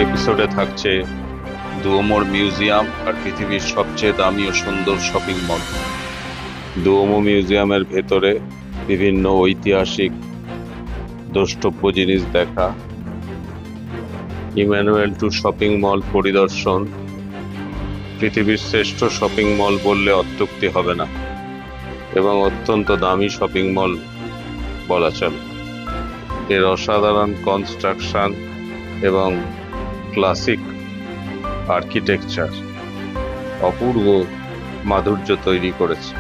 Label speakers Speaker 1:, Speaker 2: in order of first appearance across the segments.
Speaker 1: এপিসোডে থাকছে দুয়োমোর মিউজিয়াম আর পৃথিবীর সবচেয়ে দামি ও সুন্দর শপিং মল। দুয়োমো মিউজিয়ামের ভেতরে বিভিন্ন ঐতিহাসিক দ্রষ্টব্য জিনিস দেখা, ইমানুয়েল টু শপিং মল পরিদর্শন। পৃথিবীর শ্রেষ্ঠ শপিং মল বললে অত্যুক্তি হবে না এবং অত্যন্ত দামি শপিং মল বলা চলে। এর অসাধারণ কনস্ট্রাকশন এবং ক্লাসিক আর্কিটেকচার অপূর্ব মাধুর্য তৈরি করেছে।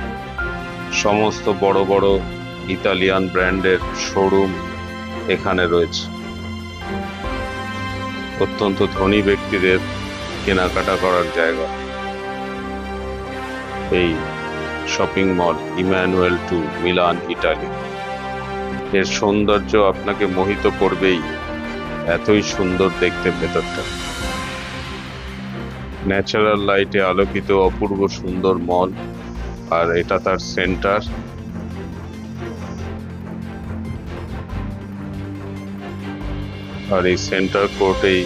Speaker 1: সমস্ত বড় বড় ইতালিয়ান ব্র্যান্ডের শোরুম এখানে রয়েছে। অত্যন্ত ধনী ব্যক্তিদের কেনাকাটা করার জায়গা এই shopping mall Emanuele two Milan, Italy. এর সৌন্দর্য আপনাকে মোহিত করবেই, এতই সুন্দর দেখতে ভেতরটা। ন্যাচারাল লাইটে আলোকিত অপূর্ব সুন্দর মল, আর এটা তার সেন্টার। আর এই সেন্টার কোর্টেই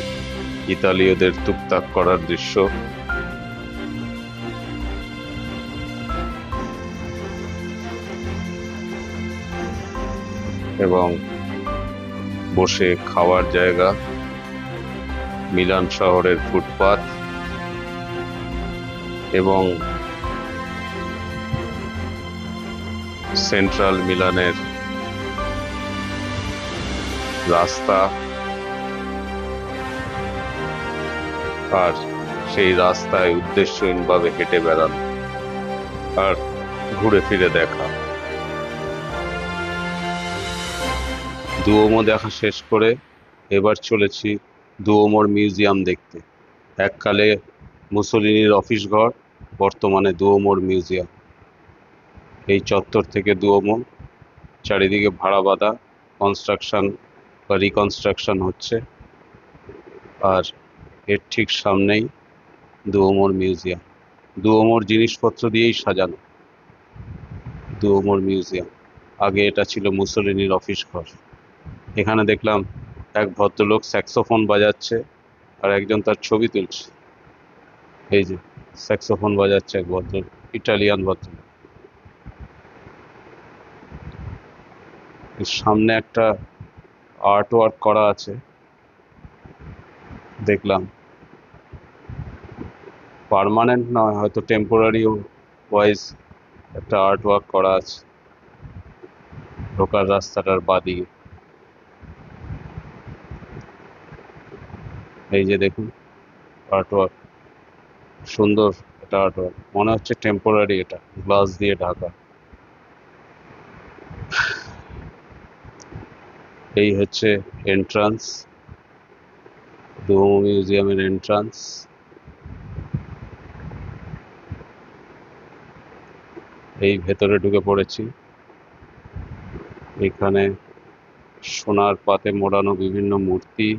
Speaker 1: ইতালীয়দের টুকটাক করার দৃশ্য। এবং বসে খাওয়ার জায়গা, মিলান শহরের ফুটপাত এবং সেন্ট্রাল মিলানের রাস্তা, আর সেই রাস্তায় উদ্দেশ্যহীনভাবে হেঁটে বেড়ানো আর ঘুরে ফিরে দেখা। দুয়োমো দেখা শেষ করে এবার চলেছি দুয়োমোর মিউজিয়াম দেখতে। এককালে মুসোলিনির অফিস ঘর, বর্তমানে দুয়োমোর মিউজিয়াম। এই চত্বর থেকে দুয়োমো, চারিদিকে ভাড়া বাঁধা, কনস্ট্রাকশন বা রিকনস্ট্রাকশন হচ্ছে। আর এর ঠিক সামনেই দুয়োমোর মিউজিয়াম। দুয়োমোর জিনিসপত্র দিয়েই সাজানো দুয়োমোর মিউজিয়াম। আগে এটা ছিল মুসোলিনির অফিস ঘর। এখানে দেখলাম এক ভদ্রলোক স্যাক্সোফোন বাজাচ্ছে আর একজন তার ছবি তুলছে। এই যে স্যাক্সোফোন বাজাচ্ছে এক ভদ্রলোক, ইটালিয়ান ভদ্রলোক। এর সামনে একটা আর্ট ওয়ার্ক করা আছে, দেখলাম। পার্মানেন্ট নয়, হয়তো টেম্পোরারি ওয়াইজ একটা আর্ট ওয়ার্ক করা আছে ঢোকার রাস্তাটার বাদিকে। এই যে দেখুন আর্ট ওয়ার্ক, সুন্দর এটা আর্ট ওয়ার্ক, মনে হচ্ছে টেম্পোরারি, এটা গ্লাস দিয়ে ঢাকা। এই হচ্ছে এন্ট্রান্স, দুয়োমো মিউজিয়ামের এন্ট্রান্স। এই ভেতরে ঢুকে পড়েছি। এখানে সোনার পাতে মোড়ানো বিভিন্ন মূর্তি,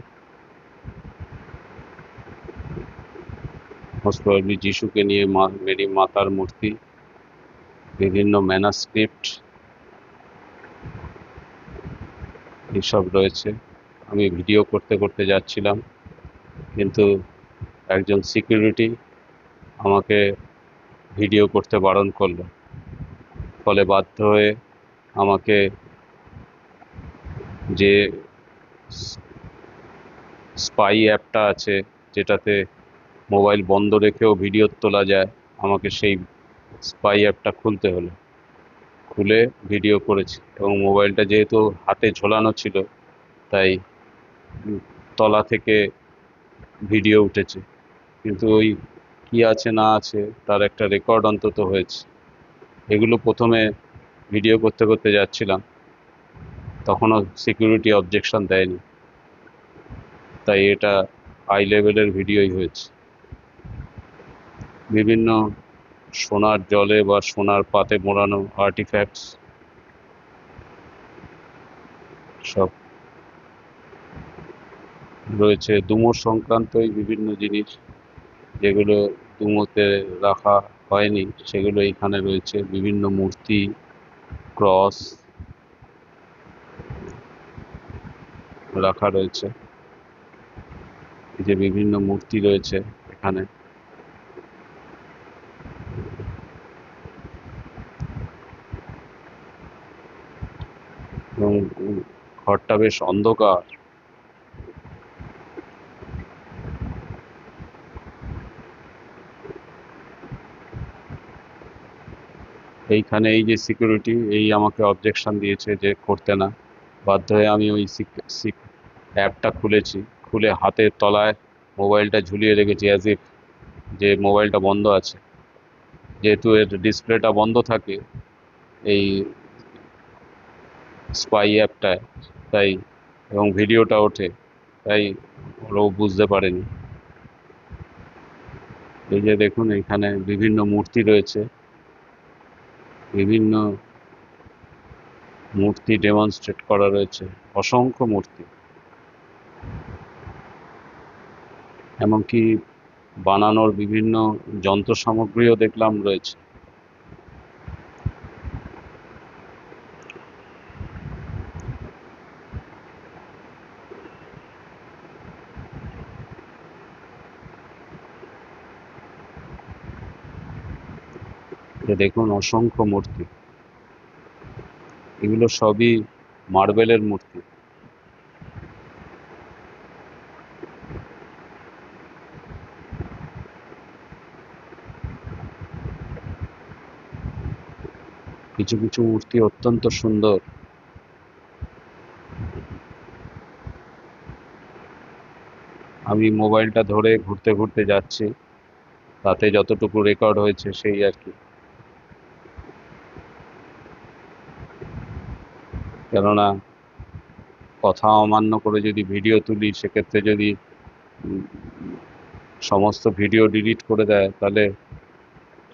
Speaker 1: মোস্ট প্রবাবলি যিশুকে নিয়ে মেরি মাতার মূর্তি, বিভিন্ন ম্যানাস্ক্রিপ্ট এইসব রয়েছে। আমি ভিডিও করতে করতে যাচ্ছিলাম, কিন্তু একজন সিকিউরিটি আমাকে ভিডিও করতে বারণ করলো। ফলে বাধ্য হয়ে আমাকে যে স্পাই অ্যাপটা আছে, যেটাতে মোবাইল বন্ধ রেখেও ভিডিও তোলা যায়, আমাকে সেই স্পাই অ্যাপটা খুলতে হলো। খুলে ভিডিও করেছি এবং মোবাইলটা যেহেতু হাতে ঝোলানো ছিল, তাই তলা থেকে ভিডিও উঠেছে। কিন্তু ওই কি আছে না আছে তার একটা রেকর্ড অন্তত হয়েছে। এগুলো প্রথমে ভিডিও করতে করতে যাচ্ছিলাম, তখনও সিকিউরিটি অবজেকশন দেয়নি, তাই এটা হাই লেভেলের ভিডিওই হয়েছে। বিভিন্ন সোনার জলে বা সোনার পাতে মোড়ানো আর্টিফ্যাক্টস সব রয়েছে। ডুমো সংক্রান্তই বিভিন্ন জিনিস, যেগুলো ডুমোতে রাখা হয়নি সেগুলো এখানে রয়েছে। বিভিন্ন মূর্তি, ক্রস রাখা রয়েছে। এই যে বিভিন্ন মূর্তি রয়েছে এখানে, এবং ঘরটা বেশ অন্ধকার। এইখানে এই যে সিকিউরিটি, এই আমাকে অবজেকশন দিয়েছে যে করতে না। বাধ্য হয়ে আমি ওই অ্যাপটা খুলেছি, খুলে হাতের তলায় মোবাইলটা ঝুলিয়ে রেখেছি অ্যাজ ইফ যে মোবাইলটা বন্ধ আছে। যেহেতু এর ডিসপ্লেটা বন্ধ থাকে এই স্পাই অ্যাপটায়, তাই, এবং ভিডিওটা ওঠে, তাই ওরাও বুঝতে পারেনি। এই যে দেখুন এখানে বিভিন্ন মূর্তি রয়েছে, বিভিন্ন মূর্তি ডেমনস্ট্রেট করা রয়েছে, অসংখ্য মূর্তি, এমনকি বানানোর বিভিন্ন যন্ত্র সামগ্রীও দেখলাম রয়েছে। যে দেখুন অসংখ্য মূর্তি, এগুলো সবই মার্বেলের মূর্তি। কিছু কিছু মূর্তি অত্যন্ত সুন্দর। আমি মোবাইলটা ধরে ঘুরতে ঘুরতে যাচ্ছি, তাতে যতটুকু রেকর্ড হয়েছে সেই আর কি। কেননা কথা অমান্য করে যদি ভিডিও তুলি, সেক্ষেত্রে যদি উম, সমস্ত ভিডিও ডিলিট করে দেয়, তাহলে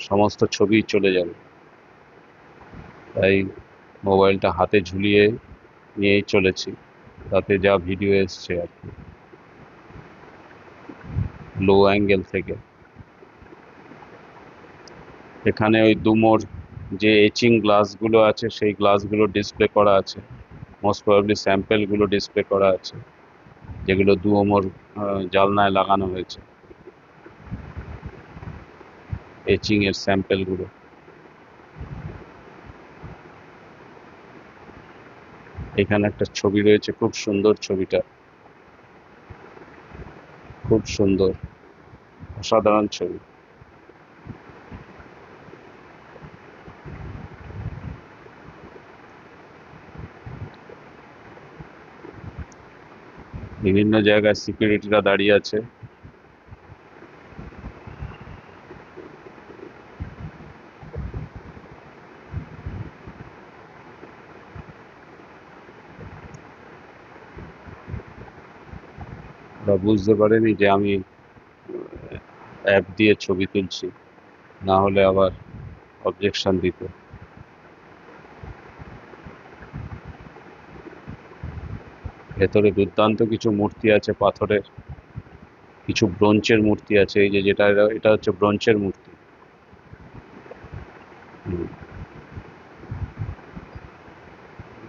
Speaker 1: সমস্ত ছবি চলে যাবে। তাই মোবাইলটা হাতে ঝুলিয়ে নিয়েই চলেছি, তাতে যা ভিডিও এসছে আর কি, লো অ্যাঙ্গেল থেকে। এখানে ওই ডুমোর যে এচিং গ্লাসগুলো আছে, সেই গ্লাসগুলো ডিসপ্লে করা আছে, মোস্ট প্রবাবলি স্যাম্পেলগুলো ডিসপ্লে করা আছে, যেগুলো ডুমোর জালনায় লাগানো হয়েছে, এচিং এর স্যাম্পেলগুলো। এখানে একটা ছবি রয়েছে, খুব সুন্দর ছবিটা, খুব সুন্দর, অসাধারণ ছবি। বিভিন্ন জায়গায় সিকিউরিটিরা দাঁড়িয়ে আছে। ওরা বুঝতে পারেনি যে আমি অ্যাপ দিয়ে ছবি তুলছি, না হলে আবার অবজেকশন দিত। ভেতরে দুর্দান্ত কিছু মূর্তি আছে পাথরের, কিছু ব্রোঞ্জের মূর্তি আছে। এই যে যেটা, এটা হচ্ছে ব্রোঞ্জের মূর্তি। হুম,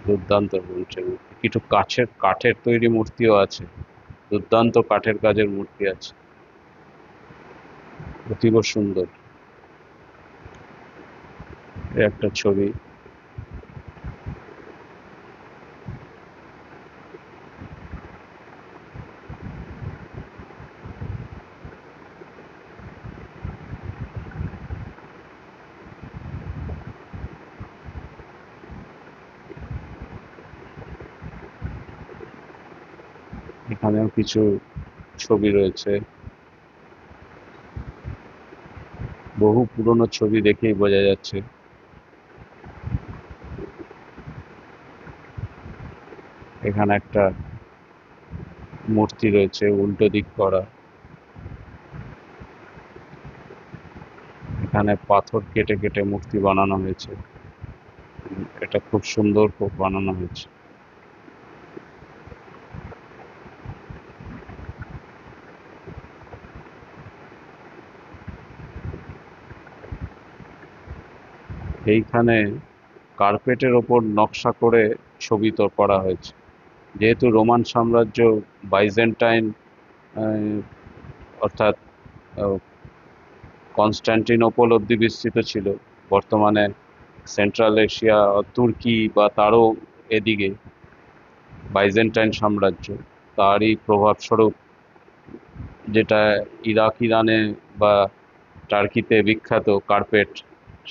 Speaker 1: দুর্দান্ত ব্রোঞ্জের মূর্তি। কিছু কাঠের তৈরি মূর্তিও আছে, দুর্দান্ত কাঠের কাজের মূর্তি আছে, অতীব সুন্দর। এই একটা ছবি। এখানেও কিছু ছবি রয়েছে, বহু পুরনো ছবি দেখেই বোঝা যাচ্ছে। এখানে একটা মূর্তি রয়েছে উল্টো দিক করা, এখানে পাথর কেটে কেটে মূর্তি বানানো হয়েছে। এটা খুব সুন্দর বানানো হয়েছে। এইখানে কার্পেটের ওপর নকশা করে ছবি তো করা হয়েছে। যেহেতু রোমান সাম্রাজ্য, বাইজেন্টাইন অর্থাৎ কনস্ট্যান্টিনোপল অব্দি বিস্তৃত ছিল। বর্তমানে সেন্ট্রাল এশিয়া, তুর্কি বা তারও এদিকে বাইজেন্টাইন সাম্রাজ্য, তারই প্রভাবস্বরূপ যেটা ইরাক, ইরানে বা টার্কিতে বিখ্যাত কার্পেট,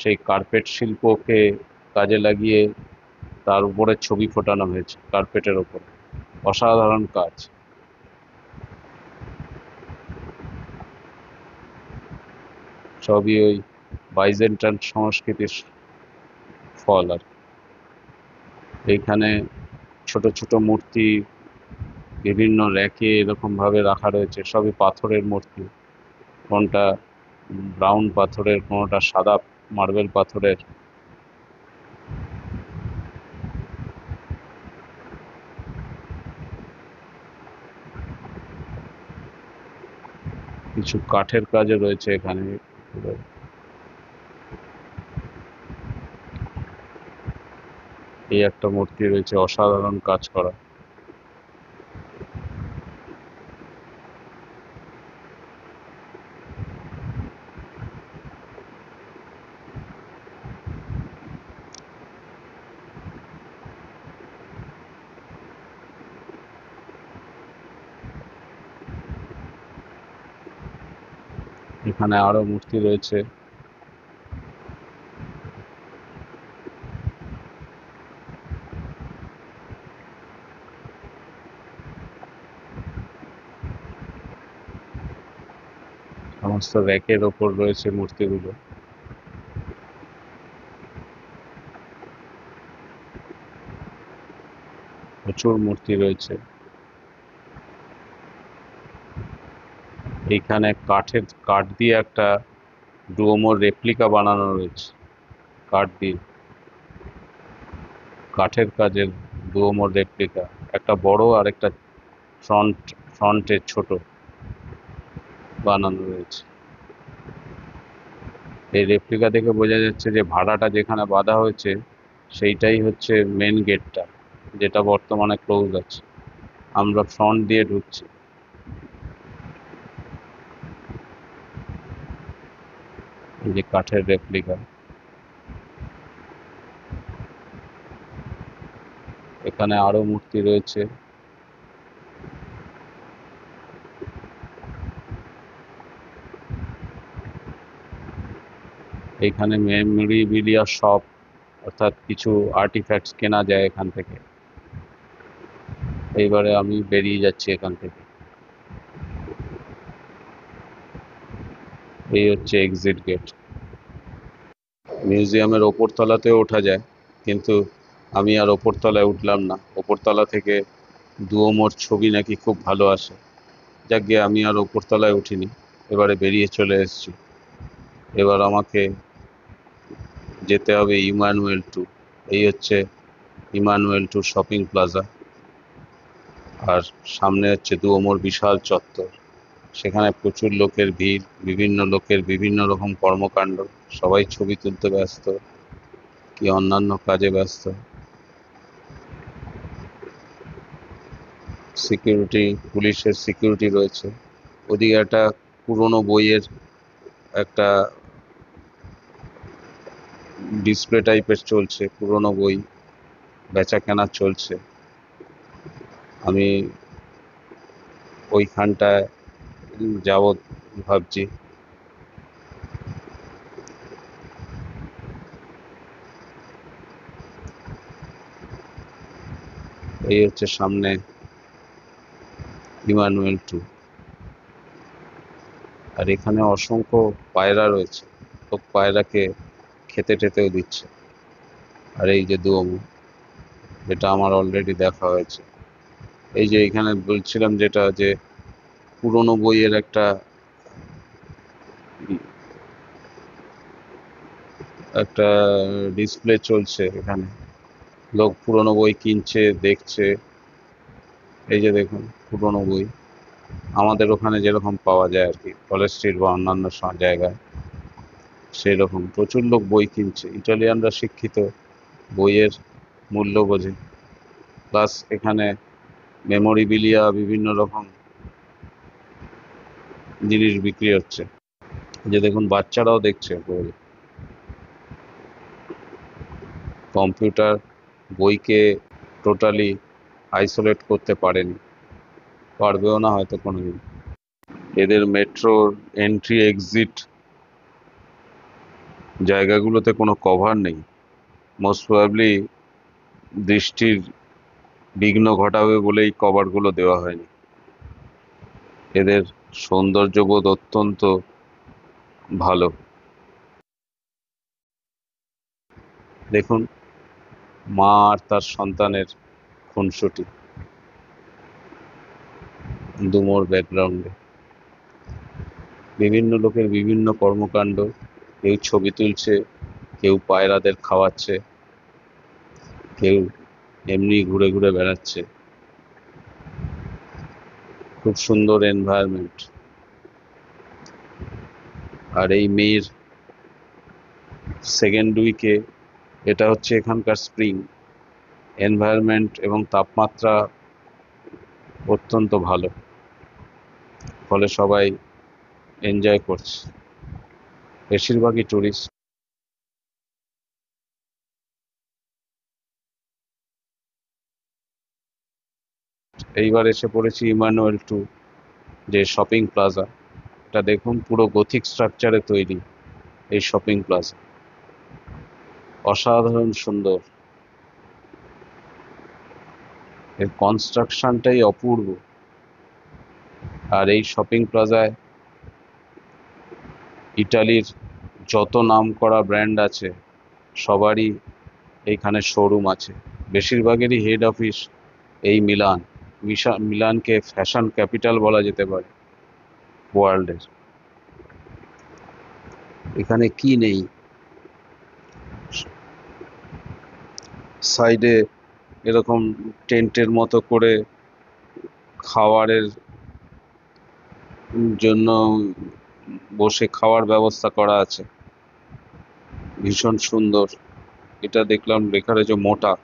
Speaker 1: সেই কার্পেট শিল্পকে কাজে লাগিয়ে তার উপরে ছবি ফোটানো হয়েছে কার্পেটের ওপর। অসাধারণ কাজ। সবই ওই বাইজেন্টাইন সংস্কৃতির ফল আর কি। এইখানে ছোট ছোট মূর্তি বিভিন্ন র্যাকে এরকম ভাবে রাখা রয়েছে, সবই পাথরের মূর্তি। কোনটা ব্রাউন পাথরের, কোনটা সাদা মার্বেল পাথরের। কিছু কাঠের কাজও রয়েছে এখানে। এই একটা মূর্তি রয়েছে, অসাধারণ কাজ করা। এখানে আরো মূর্তি রয়েছে। সমস্ত র্যাকের ওপর রয়েছে মূর্তিগুলো। প্রচুর মূর্তি রয়েছে। এইখানে কাঠ দিয়ে একটা ডুওমোর রেপ্লিকা বানানো রয়েছে। কাঠ দিয়ে, কাঠের কাজের ডুওমোর রেপ্লিকা, একটা বড় আর একটা ফ্রন্টে ছোট বানানো রয়েছে। এই রেপ্লিকা দেখে বোঝা যাচ্ছে যে ভাড়াটা যেখানে বাঁধা হয়েছে সেইটাই হচ্ছে মেন গেটটা, যেটা বর্তমানে ক্লোজ আছে। আমরা ফ্রন্ট দিয়ে ঢুকছি। এই যে কাঠের রেপ্লিকা। এখানে আরো মূর্তি রয়েছে। এইখানে মেমোরিবিলিয়া শপ, অর্থাৎ কিছু আর্টিফ্যাক্টস কেনা যায় এখান থেকে। এইবারে আমি বেরিয়ে যাচ্ছি এখান থেকে। এই হচ্ছে এক্সিট গেট। মিউজিয়ামের ওপর তলাতেও ওঠা যায়, কিন্তু আমি আর ওপর তলায় উঠলাম না। ওপর তলা থেকে দুয়োমোর ছবি নাকি খুব ভালো আসে। যাক গিয়ে আমি আর ওপর তলায় উঠিনি, এবারে বেরিয়ে চলে এসেছি। এবার আমাকে যেতে হবে ইমানুয়েল টু। এই হচ্ছে ইমানুয়েল টু শপিং প্লাজা, আর সামনে হচ্ছে দুয়োমোর বিশাল চত্বর। সেখানে প্রচুর লোকের ভিড়, বিভিন্ন লোকের বিভিন্ন রকম কর্মকাণ্ড। সবাই ছবি তুলতে ব্যস্ত, কি অন্যান্য কাজে ব্যস্ত। সিকিউরিটি, পুলিশের সিকিউরিটি রয়েছে। ওদিকে একটা পুরনো বইয়ের একটা ডিসপ্লে টাইপের চলছে, পুরনো বই বেচা কেনা চলছে। আমি ওইখানটায় যাব ভাবছি। এই হচ্ছে সামনে ইমানুয়েল টু। আর এখানে অসংখ্য পায়রা রয়েছে, লোক পায়রাকে খেতে টেতেও দিচ্ছে। আর এই যে দুয়োমো, যেটা আমার অলরেডি দেখা হয়েছে। এই যে এখানে বলছিলাম যেটা, যে পুরনো বইয়ের একটা একটা ডিসপ্লে চলছে এখানে। লোক পুরনো বই কিনছে, দেখছে। এই যে দেখুন পুরনো বই, আমাদের ওখানে যেরকম পাওয়া যায় আর কি, কলেজ স্ট্রিট বা অন্যান্য জায়গায়, সেই রকম প্রচুর লোক বই কিনছে। ইটালিয়ানরা শিক্ষিত, বইয়ের মূল্য বোঝে। প্লাস এখানে মেমোরিবিলিয়া, বিভিন্ন রকম জিনিস বিক্রি হচ্ছে। যে দেখুন বাচ্চারাও দেখছে বই, কম্পিউটার বইকে টোটালি আইসোলেট করতে পারেনি, পারবেও না হয়তো কোনোদিন। এদের মেট্রোর এন্ট্রি এক্সিট জায়গাগুলোতে কোনো কভার নেই, মোস্ট প্রবাবলি দৃষ্টির বিঘ্ন ঘটাবে বলেই কভারগুলো দেওয়া হয়নি। এদের সৌন্দর্যবোধ অত্যন্ত ভালো। দেখুন মা আর তার সন্তানের খুনসুটি ডুমোর ব্যাকগ্রাউন্ডে, বিভিন্ন লোকের বিভিন্ন কর্মকাণ্ড, কেউ ছবি তুলছে, কেউ পায়রাদের খাওয়াচ্ছে, কেউ এমনি ঘুরে ঘুরে বেড়াচ্ছে। খুব সুন্দর এনভায়রনমেন্ট। আর এই মেয়ের সেকেন্ড উইকে এটা হচ্ছে এখানকার স্প্রিং, এনভায়রনমেন্ট এবং তাপমাত্রা অত্যন্ত ভালো, ফলে সবাই এনজয় করছে, বেশিরভাগই টুরিস্ট। এইবার এসে পড়েছি ইমানুয়েল টু, যে শপিং প্লাজা। এটা দেখুন পুরো গথিক স্ট্রাকচারে তৈরি এই শপিং প্লাজা, অসাধারণ সুন্দর, এর কনস্ট্রাকশনটাই অপূর্ব। আর এই শপিং প্লাজায় ইটালির যত নামকরা ব্র্যান্ড আছে সবারই এইখানে শোরুম আছে, বেশিরভাগেরই হেড অফিস এই মিলান। মিলানকে ফ্যাশন ক্যাপিটাল বলা যেতে পারে ওয়ার্ল্ডের। এখানে কি নেই, সাইডে এরকম টেন্টের মতো করে খাওয়ারের জন্য বসে খাওয়ার ব্যবস্থা করা আছে, ভীষণ সুন্দর। এটা দেখলাম লেখা রয়েছে মোটা।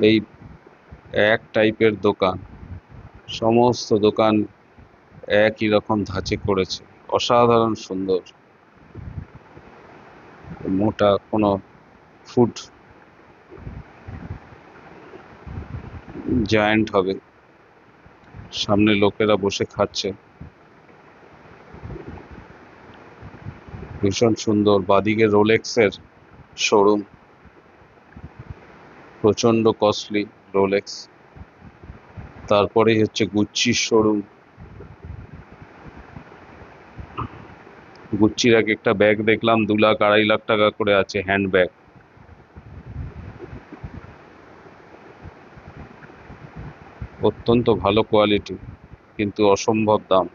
Speaker 1: এই এক টাইপের দোকান, সমস্ত দোকান একই রকম ধাঁচে করেছে, অসাধারণ সুন্দর। মোটা কোনো ফুড জায়ান্ট হবে, সামনে লোকেরা বসে খাচ্ছে, ভীষণ সুন্দর। বাদিকে রোলেক্সের শোরুম, প্রচন্ড কস্টলি রোলেক্স। তারপরেই হচ্ছে গুচ্চির শোরুম, গুচ্চির এক একটা ব্যাগ দেখলাম 2 লাখ 2.5 লাখ টাকা করে আছে, হ্যান্ড ব্যাগ, অত্যন্ত ভালো কোয়ালিটি কিন্তু অসম্ভব দাম।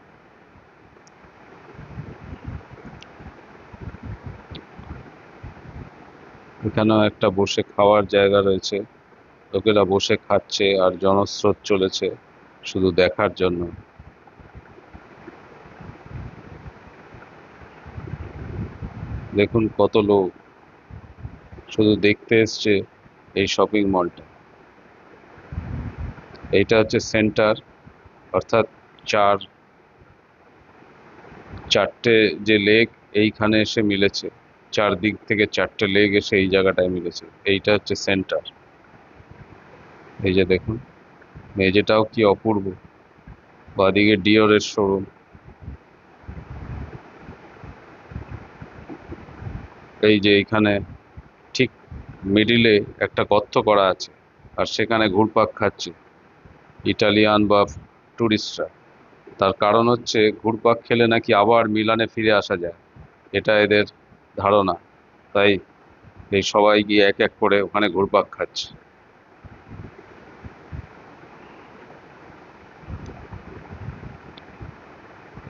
Speaker 1: এখানেও একটা বসে খাওয়ার জায়গা রয়েছে, লোকেরা বসে খাচ্ছে আর জনস্রোত চলেছে শুধু দেখার জন্য। দেখুন কত লোক শুধু দেখতে এসছে এই শপিং মলটা। এইটা হচ্ছে সেন্টার, অর্থাৎ চারটে যে লেক এইখানে এসে মিলেছে, চারদিক থেকে 4টে লেক এসে এই জায়গাটায় মিলেছে, এইটা হচ্ছে সেন্টার। এই যে দেখুন মেঝেটাও কি অপূর্ব, বাদিকে ডিওরের শোরুম। এই যে এইখানে ঠিক মিডিলে একটা গর্ত করা আছে, আর সেখানে ঘুরপাক খাচ্ছে ইটালিয়ান বা টুরিস্টরা। তার কারণ হচ্ছে ঘুরপাক খেলে নাকি আবার মিলানে ফিরে আসা যায়, এটা এদের ধারণা। তাই এই সবাই গিয়ে এক এক করে ওখানে ঘুরপাক খাচ্ছে।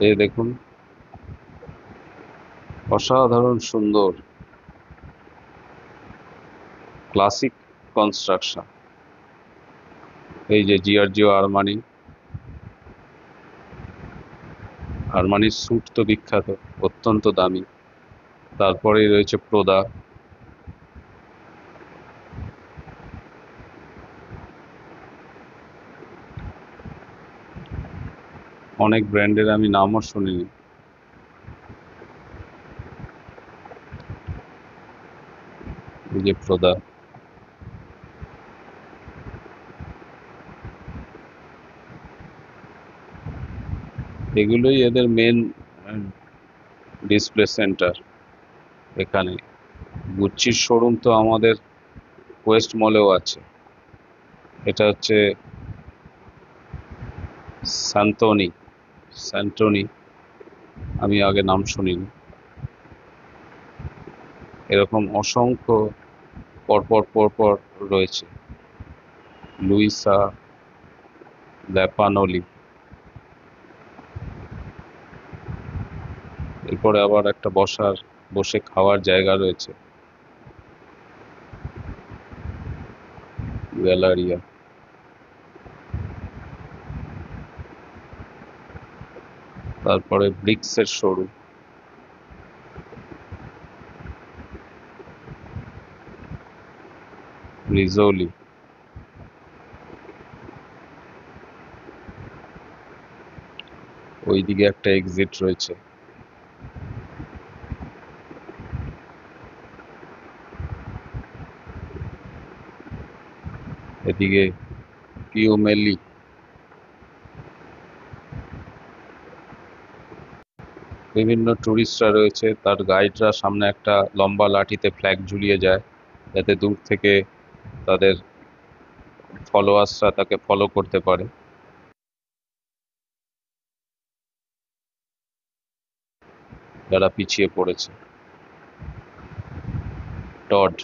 Speaker 1: এই দেখুন অসাধারণ সুন্দর ক্লাসিক কনস্ট্রাকশন। এই যে জিয়ার্জিও আরমানি, আরমানির স্যুট তো বিখ্যাত, অত্যন্ত দামি। তারপরেই রয়েছে প্রদা, অনেক ব্র্যান্ডের আমি নামও শুনিনি। এই যে প্রদা, এগুলোই এদের মেন ডিসপ্লে সেন্টার এখানে। গুচ্ছির শোরুম তো আমাদের ওয়েস্ট মলেও আছে। এটা হচ্ছে স্যান্তনি, স্যান্টনি, আমি আগে নাম শুনিনি। এরকম অসংখ্য পরপর পরপর রয়েছে। লুইসা, ল্যাপানোলি, এরপরে আবার একটা বসে খাওয়ার জায়গা রয়েছে, গ্যালারিয়া। তারপরে ব্রিক্সের শোরুম, রিজোলি। ওইদিকে একটা এক্সিট রয়েছে। এদিকে পিওমেলি। বিভিন্ন টুরিস্টরা রয়েছে, তার গাইডরা সামনে একটা লম্বা লাঠিতে ফ্ল্যাগ ঝুলিয়ে যায়, যাতে দূর থেকে তাদের ফলোয়ার্সরা তাকে ফলো করতে পারে। যারা পিছিয়ে পড়েছে। টড,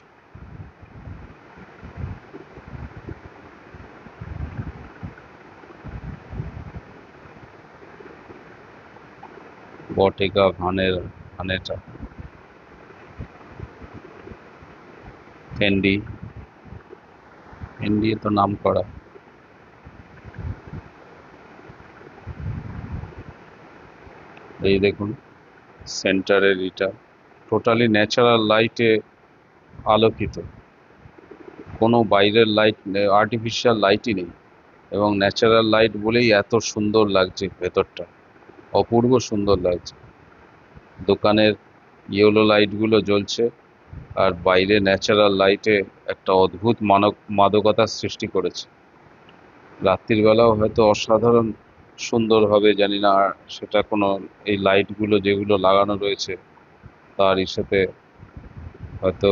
Speaker 1: বটেগা, ভানেটা, ক্যান্ডি, ক্যান্ডি তো নাম করা। এই দেখুন সেন্টারের এটা টোটালি ন্যাচারাল লাইটে আলোকিত, কোনো বাইরের লাইট, আর্টিফিশিয়াল লাইটই নেই, এবং ন্যাচারাল লাইট বলেই এত সুন্দর লাগছে ভেতরটা, অপূর্ব সুন্দর লাগছে। দোকানের ইয়েলো লাইটগুলো জ্বলছে, আর বাইরে ন্যাচারাল লাইটে একটা অদ্ভুত মাদকতার সৃষ্টি করেছে। রাত্রির বেলাও হয়তো অসাধারণ সুন্দর হবে, জানি না। আর সেটা কোনো, এই লাইটগুলো যেগুলো লাগানো রয়েছে তার সাথে হয়তো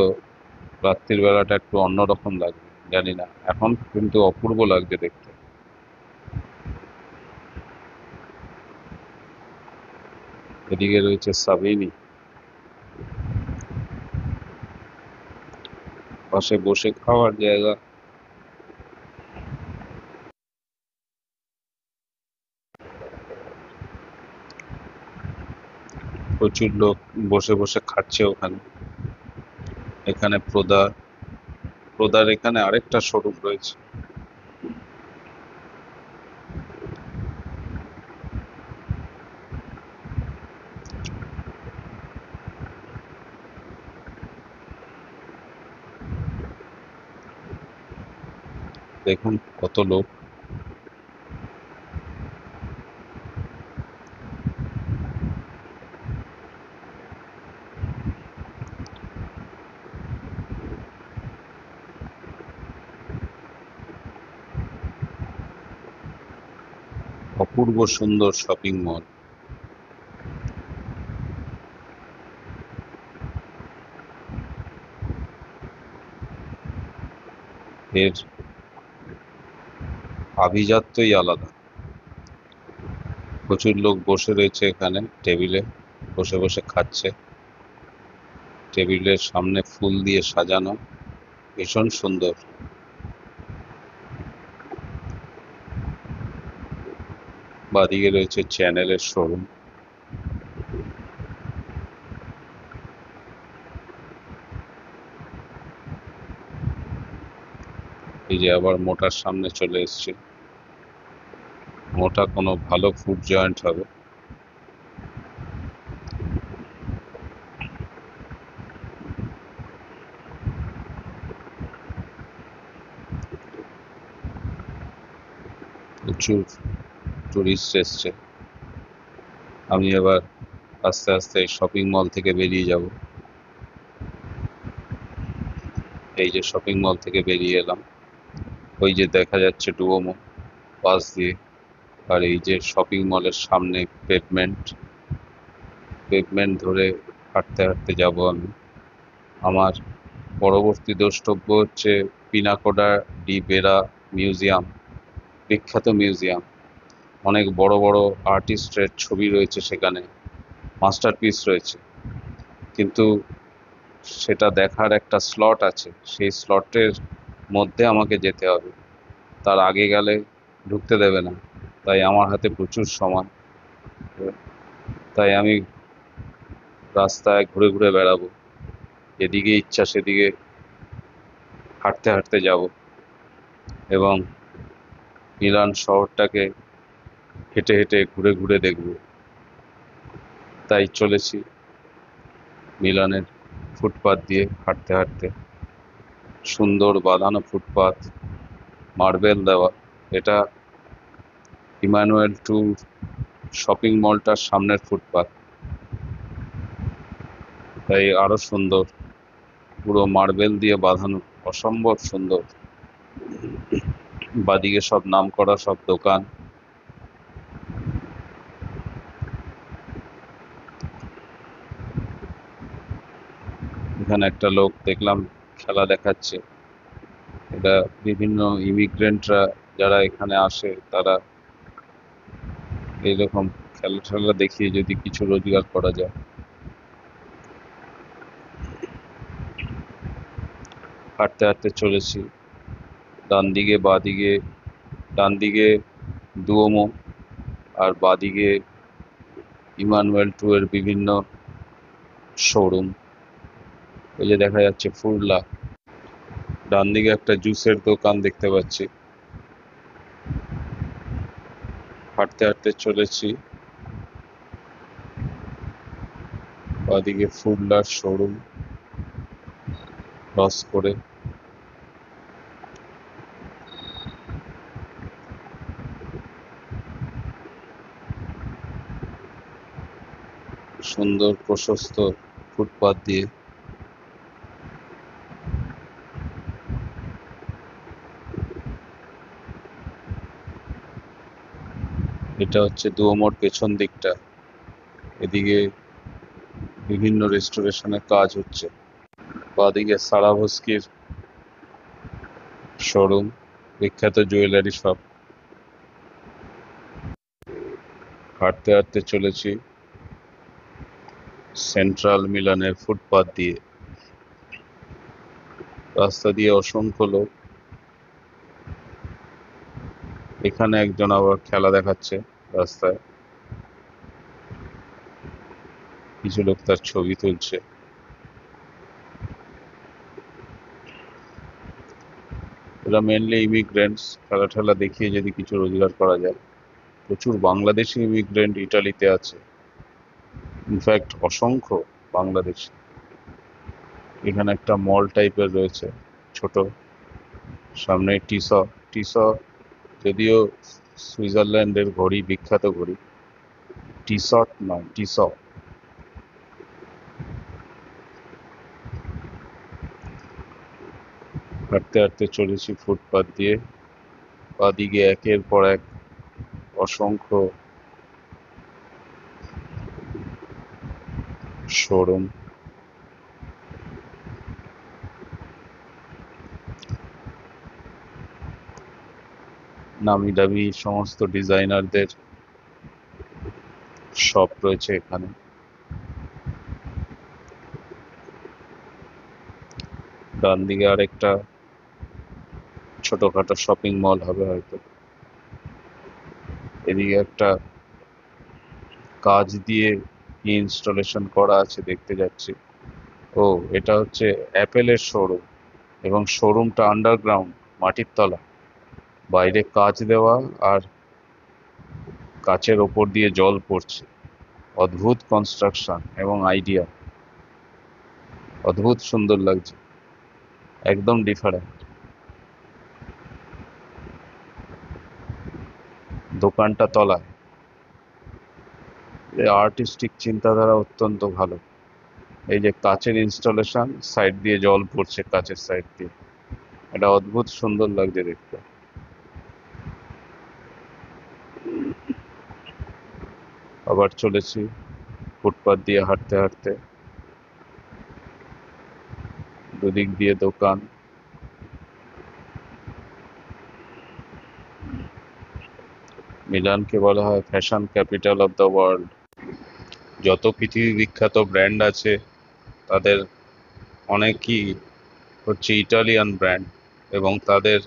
Speaker 1: রাত্রির বেলাটা একটু অন্যরকম লাগবে, জানি না। এখন কিন্তু অপূর্ব লাগছে দেখতে। এদিকে রয়েছে সাবিনি, পাশে বসে খাওয়ার জায়গা। প্রচুর লোক বসে বসে খাচ্ছে ওখানে। এখানে প্রদার এখানে আরেকটা শোরুম রয়েছে। দেখুন কত লোক। অপূর্ব সুন্দর শপিং মল। এর আভিজাত্যই আলাদা। প্রচুর লোক বসে রয়েছে এখানে টেবিলে, বসে বসে খাচ্ছে। টেবিলের সামনে ফুল দিয়ে সাজানো, ভীষণ সুন্দর। বাদিকে রয়েছে চ্যানেলের শোরুম। এই যে আবার মোটার সামনে চলে এসছে। মোটা কোনো ভালো ফুড জয়েন্ট হবে। প্রচুর টুরিস্ট এসছে। আমি এবার আস্তে আস্তে শপিং মল থেকে বেরিয়ে যাব। এই যে শপিং মল থেকে বেরিয়ে এলাম, ওই যে দেখা যাচ্ছে ডুওমো পাশ দিয়ে, আর এই যে শপিং মলের সামনে পেভমেন্ট, পেভমেন্ট ধরে হাঁটতে হাঁটতে যাব আমি। আমার পরবর্তী দ্রষ্টব্য হচ্ছে পিনাকোডা ডি বেরা মিউজিয়াম, বিখ্যাত মিউজিয়াম। অনেক বড় বড় আর্টিস্টের ছবি রয়েছে সেখানে, মাস্টারপিস রয়েছে, কিন্তু সেটা দেখার একটা স্লট আছে, সেই স্লটের মধ্যে আমাকে যেতে হবে, তার আগে গেলে ঢুকতে দেবে না। তাই আমার হাতে প্রচুর সময়, তাই আমি রাস্তায় ঘুরে ঘুরে বেড়াবো, যেদিকে ইচ্ছা সেদিকে হাঁটতে হাঁটতে যাব এবং মিলান শহরটাকে হেঁটে হেঁটে ঘুরে ঘুরে দেখব। তাই চলেছি মিলানের ফুটপাত দিয়ে হাঁটতে হাঁটতে। সুন্দর বাঁধানো ফুটপাত, মার্বেল দেওয়া। এটা ইমানুয়েল টু শপিং মলটার সামনের ফুটপাত, তাই আরো সুন্দর, পুরো মার্বেল দিয়ে বাঁধানো, অসম্ভব সুন্দর। বাদিকে সব নামকরা সব দোকান। এখানে একটা লোক দেখলাম খেলা দেখাচ্ছে। এটা বিভিন্ন ইমিগ্রেন্টরা যারা এখানে আসে, তারা এইরকম খেলা টেলা দেখিয়ে যদি কিছু রোজগার করা যায়। হাঁটতে হাঁটতে চলেছি, ডান দিকে বাঁ দিকে, ডান দিকে দুওমো আর বাঁদিকে ইমানুয়েল টু এর বিভিন্ন শোরুম। ওই যে দেখা যাচ্ছে ফুরলা, ডান দিকে একটা জুসের দোকান দেখতে পাচ্ছি। হাঁটতে হাঁটতে চলেছি, বাঁদিকে ফুরলার শোরুম ক্রস করে। সুন্দর প্রশস্ত ফুটপাত দিয়ে এটা হচ্ছে দুয়োমোর পেছন দিকটা। এদিকে বিভিন্ন রেস্টোরেশনের কাজ হচ্ছে। বাঁদিকে সারাভস্কির শোরুম, বিখ্যাত জুয়েলারি শপ। হাঁটতে হাঁটতে চলেছি সেন্ট্রাল মিলানের ফুটপাত দিয়ে। রাস্তা দিয়ে অসংখ্য লোক। এখানে একজন আবার খেলা দেখাচ্ছে রাস্তায়, কিছু লোক তার ছবি তুলছে। এরা মেনলি ইমিগ্রেন্টস, খেলা ঠেলা দেখিয়ে যদি কিছু রোজগার করা যায়। প্রচুর বাংলাদেশি ইমিগ্রেন্ট ইটালিতে আছে, ইনফ্যাক্ট অসংখ্য বাংলাদেশি। এখানে একটা মল টাইপের রয়েছে ছোট, সামনে টিস, টিস যদিও সুইজারল্যান্ডের ঘড়ি, বিখ্যাত ঘড়ি, টিশট নয়, টিস। হাঁটতে হাঁটতে চলেছি ফুটপাত দিয়ে, বাদিকে একের পর এক অসংখ্য শোরুম। নামি দামি সমস্ত ডিজাইনারদের শপ রয়েছে এখানে। ডান দিকে আরেকটা ছোটখাটো শপিং মল হবে হয়তো। এদিকে একটা কাজ দিয়ে ইনস্টলেশন করা আছে দেখতে যাচ্ছি। ও, এটা হচ্ছে অ্যাপেলের শোরুম, এবং শোরুমটা আন্ডারগ্রাউন্ড, মাটির তলা। বাইরে কাচ দেওয়া, আর কাচের ওপর দিয়ে জল পড়ছে। অদ্ভুত কনস্ট্রাকশন এবং আইডিয়া, অদ্ভুত সুন্দর লাগছে, একদম ডিফারেন্ট। দোকানটা তলায়। এই আর্টিস্টিক চিন্তাধারা অত্যন্ত ভালো। এই যে কাচের ইনস্টলেশন, সাইড দিয়ে জল পড়ছে কাচের সাইড দিয়ে, এটা অদ্ভুত সুন্দর লাগছে দেখতে। আবার চলেছি ফুটপাত দিয়ে হাঁটতে হাঁটতে, দুদিক দিয়ে দোকান। মিলানকে বলা হয় fashion capital of the world. যত পৃথিবী বিখ্যাত ব্র্যান্ড আছে তাদের অনেকই হচ্ছে ইটালিয়ান ব্র্যান্ড, এবং তাদের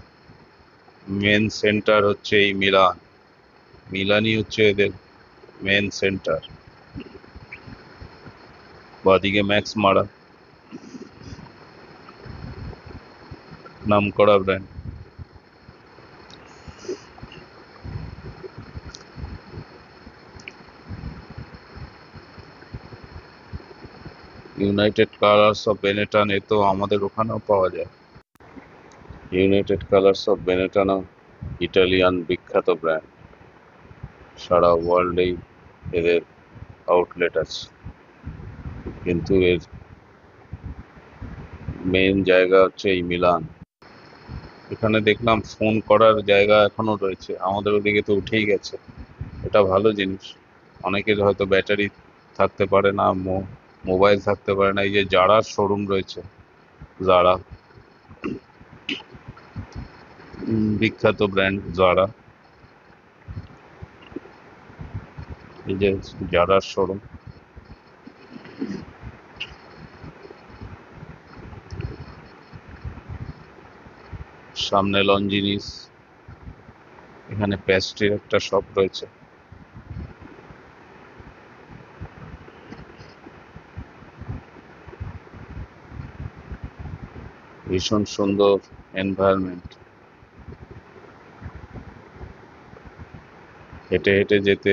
Speaker 1: মেন সেন্টার হচ্ছে এই মিলান। মিলানই হচ্ছে এদের মেন সেন্টার। বাদিকে ম্যাক্স মারা, নামকরা ব্র্যান্ড। ইউনাইটেড কালার্স অফ বেনেটন, এ তো আমাদের ওখানেও পাওয়া যায়। ইউনাইটেড কালার্স অফ বেনেটনও ইটালিয়ান বিখ্যাত ব্র্যান্ড। সারা ওয়ার্ল্ডেই এদের আউটলেট আছে, কিন্তু এর মেইন জায়গা হচ্ছে এই মিলান। এখানে দেখলাম ফোন করার জায়গা এখনো রয়েছে, আমাদের ওদিকে তো উঠেই গেছে। এটা ভালো জিনিস। অনেকের হয়তো ব্যাটারি থাকতে পারে না, মোবাইল থাকতে পারে না। এই যে জারার শোরুম রয়েছে, জারা, বিখ্যাত ব্র্যান্ড জারা। এই যে জারার শোরুম, সামনে লঞ্জিনিস, এখানে প্যাস্ট্রির একটা শপ রয়েছে। ভীষণ সুন্দর এনভায়রনমেন্ট, হেঁটে হেঁটে যেতে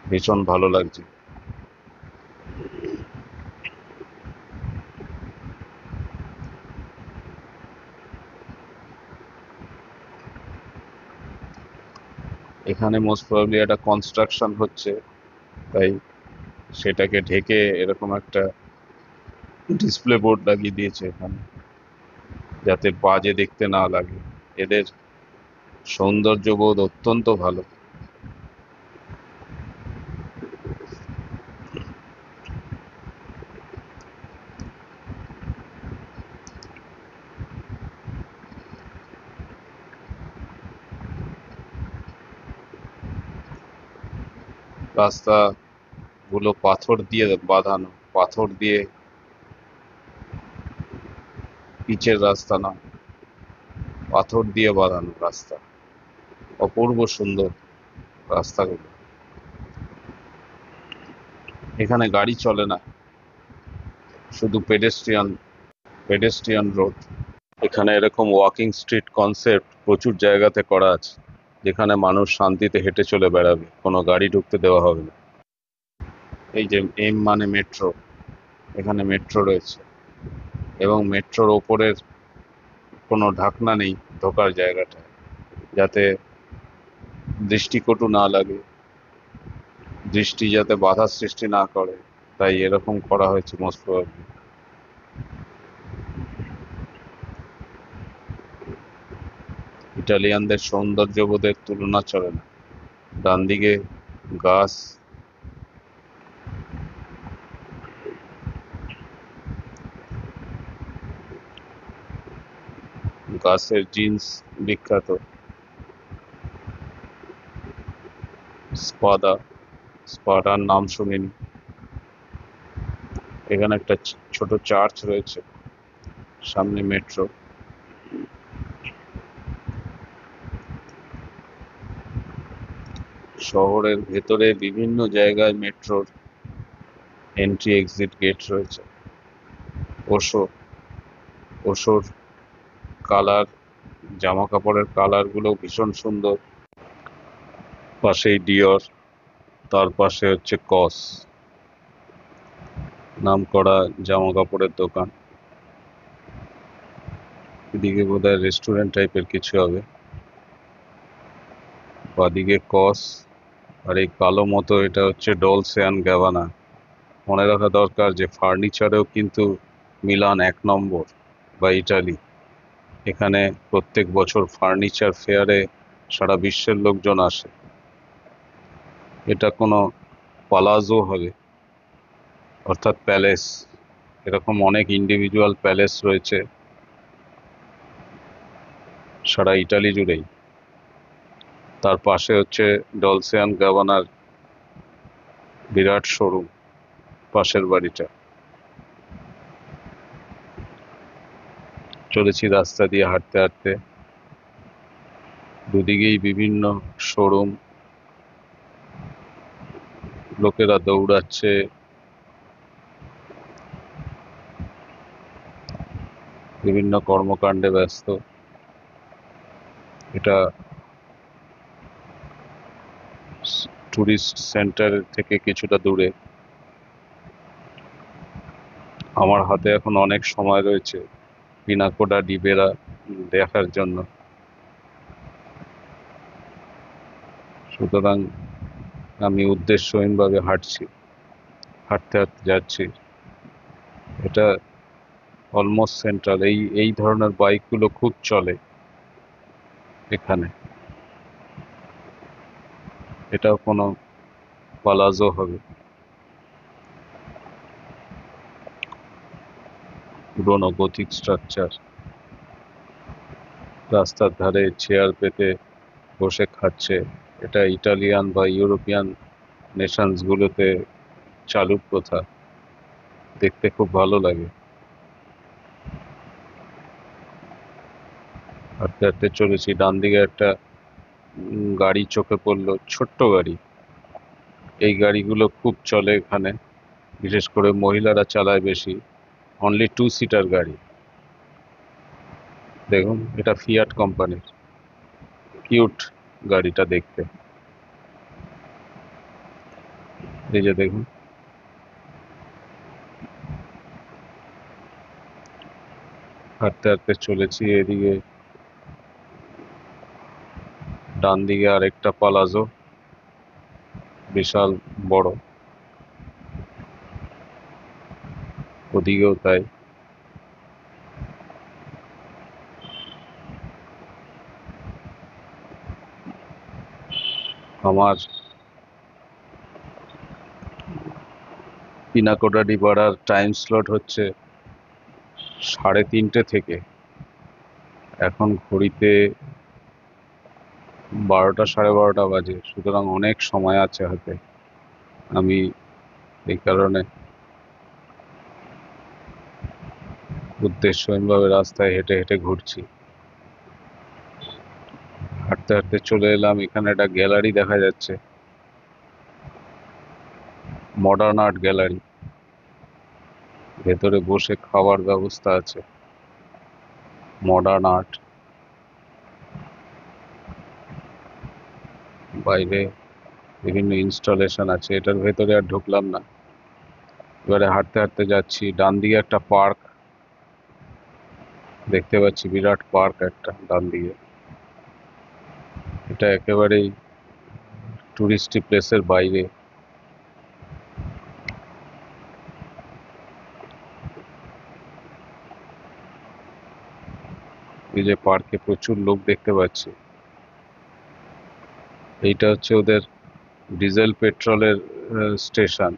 Speaker 1: ভীষণ ভালো লাগছে। এখানে মোস্ট প্রবাবলি একটা কনস্ট্রাকশন হচ্ছে, তাই সেটাকে ঢেকে এরকম একটা ডিসপ্লে বোর্ড লাগিয়ে দিয়েছে এখানে, যাতে বাজে দেখতে না লাগে। এদের সৌন্দর্যবোধ অত্যন্ত ভালো। রাস্তা গুলো পাথর দিয়ে বাঁধানো, পাথর দিয়ে, পিচের রাস্তা না, পাথর দিয়ে বাঁধানো রাস্তা। অপূর্ব সুন্দর রাস্তাগুলো। এখানে গাড়ি চলে না, শুধু পেডেস্ট্রিয়ান, পেডেস্ট্রিয়ান রোড। এখানে এরকম ওয়াকিং স্ট্রিট কনসেপ্ট প্রচুর জায়গাতে করা আছে, যেখানে মানুষ শান্তিতে হেঁটে চলে বেড়াবে, কোনো গাড়ি ঢুকতে দেওয়া হবে না। এই যে এম মানে মেট্রো, এখানে মেট্রো রয়েছে, এবং মেট্রোর ওপরের কোনো ঢাকনা নেই ঢোকার জায়গাটায়, যাতে দৃষ্টিকটু না লাগে, দৃষ্টি যাতে বাধার সৃষ্টি না করে, তাই এরকম করা হয়েছে মোস্ট প্রবাবলি। ইটালিয়ানদের সৌন্দর্যবোধের তুলনা চলে না। ডান দিকে গাছ, গাছের জিন্স বিখ্যাত। স্পাদা, স্পাডার নাম শুনিনি। এখানে একটা ছোট চার্চ রয়েছে, সামনে মেট্রো। শহরের ভেতরে বিভিন্ন জায়গায় মেট্রোর এন্ট্রি এক্সিট গেট রয়েছে। ওশো, ওশোর কালার, জামা কাপড়ের কালার গুলো ভীষণ সুন্দর। পাশেই ডিওর, তার পাশে হচ্ছে কস, নামকরা জামা কাপড়ের দোকান। এদিকে বোধহয় রেস্টুরেন্ট টাইপের কিছু হবে। বাদিকে কস, আর এই কালো মতো এটা হচ্ছে ডলসে অ্যান্ড গ্যাবানা। মনে রাখা দরকার যে ফার্নিচারেও কিন্তু মিলান 1 নম্বর বা ইটালি। এখানে প্রত্যেক বছর ফার্নিচার ফেয়ারে সারা বিশ্বের লোকজন আসে। এটা কোনো পালাজো হবে, অর্থাৎ প্যালেস। এরকম অনেক ইন্ডিভিজুয়াল প্যালেস রয়েছে সারা ইটালি জুড়েই। তার পাশে হচ্ছে ডলসে অ্যান্ড গাবানার বিরাট শোরুম, পাশের বাড়িটা। চলেছি রাস্তা দিয়ে হাঁটতে হাঁটতে, দুদিকেই বিভিন্ন শোরুম, লোকেরা দৌড়াচ্ছে, বিভিন্ন কর্মকাণ্ডে ব্যস্ত। এটা টুরিস্ট সেন্টার থেকে কিছুটা দূরে। আমার হাতে এখন অনেক সময় রয়েছে পিনাকোডা ডি বেরা দেখার জন্য, সুতরাং আমি উদ্দেশ্যহীনভাবে হাঁটছি, হাঁটতে হাঁটতে যাচ্ছি। এটা অলমোস্ট সেন্ট্রাল। এই ধরনের বাইকগুলো খুব চলে এখানে। এটাও কোনো পালাজো হবে, পুরোনো গথিক স্ট্রাকচার। রাস্তার ধারে চেয়ার পেতে বসে খাচ্ছে। এটা ইটালিয়ান বা ইউরোপিয়ান নেশনস গুলোতে চালু প্রথা। দেখতে খুব ভালো লাগে। হাঁটতে হাঁটতে চলেছি, ডান দিকে একটা গাড়ি চোখে পড়লো, ছোট্ট গাড়ি। এই গাড়িগুলো খুব চলে এখানে, বিশেষ করে মহিলারা চালায় বেশি। অনলি 2 সিটার গাড়ি। দেখুন, এটা ফিয়াট কোম্পানির। কিউট গাড়িটা দেখতে। এই যে দেখুন, হাঁটতে হাঁটতে চলেছি। এদিকে ডান দিকে আরেকটা পালাজো, বিশাল বড়। ওদিকেও তাই। আমার পিনাকোডা ডি বেরার টাইম স্লট হচ্ছে 3:30 থেকে। এখন ঘড়িতে 12টা, 12:30 বাজে, সুতরাং অনেক সময় আছে হাতে। আমি এই কারণে উদ্দেশ্যহীনভাবে রাস্তায় হেঁটে হেঁটে ঘুরছি। হাঁটতে হাঁটতে চলে এলাম, এখানে একটা গ্যালারি দেখা যাচ্ছে, মডার্ন আর্ট গ্যালারি। ভেতরে বসে খাওয়ার ব্যবস্থা আছে। Modern art. বাইরে বিভিন্ন ইনস্টলেশন আছে। এটার ভেতরে আর ঢুকলাম না। এবারে হাঁটতে হাঁটতে যাচ্ছি, ডান দিকে একটা পার্ক দেখতে পাচ্ছি, বিরাট পার্ক একটা ডান দিকে। এটা একেবারেই টুরিস্টি প্লেসের বাইরে। এই যে পার্কে প্রচুর লোক দেখতে পাচ্ছি। এইটা হচ্ছে ওদের ডিজেল পেট্রোলের স্টেশন।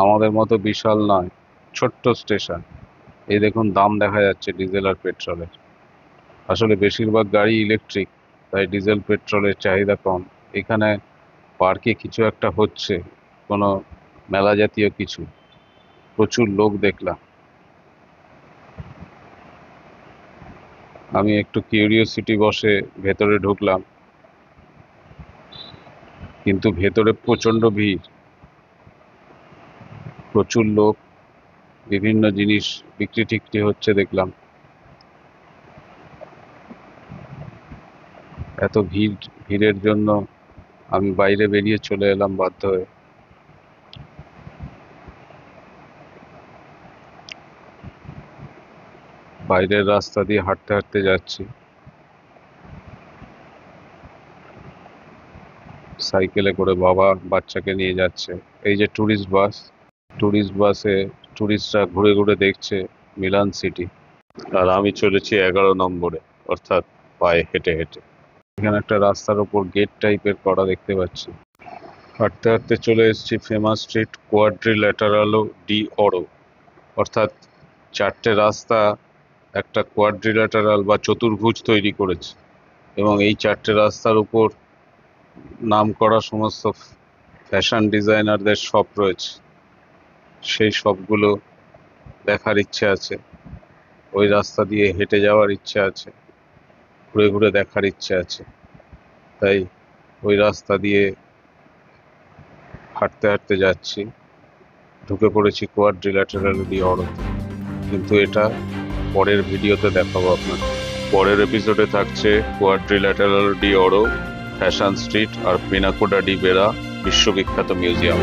Speaker 1: আমাদের মতো বিশাল নয়, ছোট্ট স্টেশন। এই দেখুন, দাম দেখা যাচ্ছে ডিজেল আর পেট্রোলের। আসলে বেশিরভাগ গাড়ি ইলেকট্রিক, তাই ডিজেল পেট্রোলের চাহিদা কম। এখানে পার্কে কিছু একটা হচ্ছে, কোনো মেলা জাতীয় কিছু। প্রচুর লোক দেখলাম। আমি একটু কিউরিওসিটি বশে ভেতরে ঢুকলাম, কিন্তু ভেতরে প্রচন্ড ভিড়, প্রচুর লোক, বিভিন্ন জিনিস বিক্রি টিক্রি হচ্ছে দেখলাম। এত ভিড়ের জন্য আমি বাইরে বেরিয়ে চলে এলাম বাধ্য হয়ে। বাইরের রাস্তা দিয়ে হাঁটতে হাঁটতে যাচ্ছি। সাইকেলে করে বাবা বাচ্চাকে নিয়ে যাচ্ছে। এই যে ট্যুরিস্ট বাসে ট্যুরিস্টরা ঘুরে ঘুরে দেখছে মিলান সিটি। আর আমি চলেছি 11 নম্বরে, অর্থাৎ পায়ে হেঁটে হেঁটে। এখানে একটা রাস্তার ওপর গেট টাইপের করা দেখতে পাচ্ছি। হাঁটতে হাঁটতে চলে এসেছি ফেমাস স্ট্রিট কোয়াড্রিল্যাটারালো ডি অরো, অর্থাৎ চারটে রাস্তা একটা কোয়াড্রিল্যাটারাল বা চতুর্ভুজ তৈরি করেছে, এবং এই চারটে রাস্তার উপর নাম করা সমস্ত ফ্যাশন ডিজাইনারদের শপ রয়েছে। সেই শপগুলো দেখার ইচ্ছে আছে, ওই রাস্তা দিয়ে হেঁটে যাওয়ার ইচ্ছে আছে, ঘুরে ঘুরে দেখার ইচ্ছে আছে। তাই ওই রাস্তা দিয়ে হাঁটতে হাঁটতে যাচ্ছি। ঢুকে পড়েছি কোয়াড্রিল্যাটারাল ডি অরোতে, কিন্তু এটা পরের ভিডিওতে দেখাবো আপনাকে। পরের এপিসোডে থাকছে কোয়াড্রিল্যাটারাল ডি অরো, ফ্যাশন স্ট্রিট আর পিনাকোডা ডি বেরা বিশ্ববিখ্যাত মিউজিয়াম।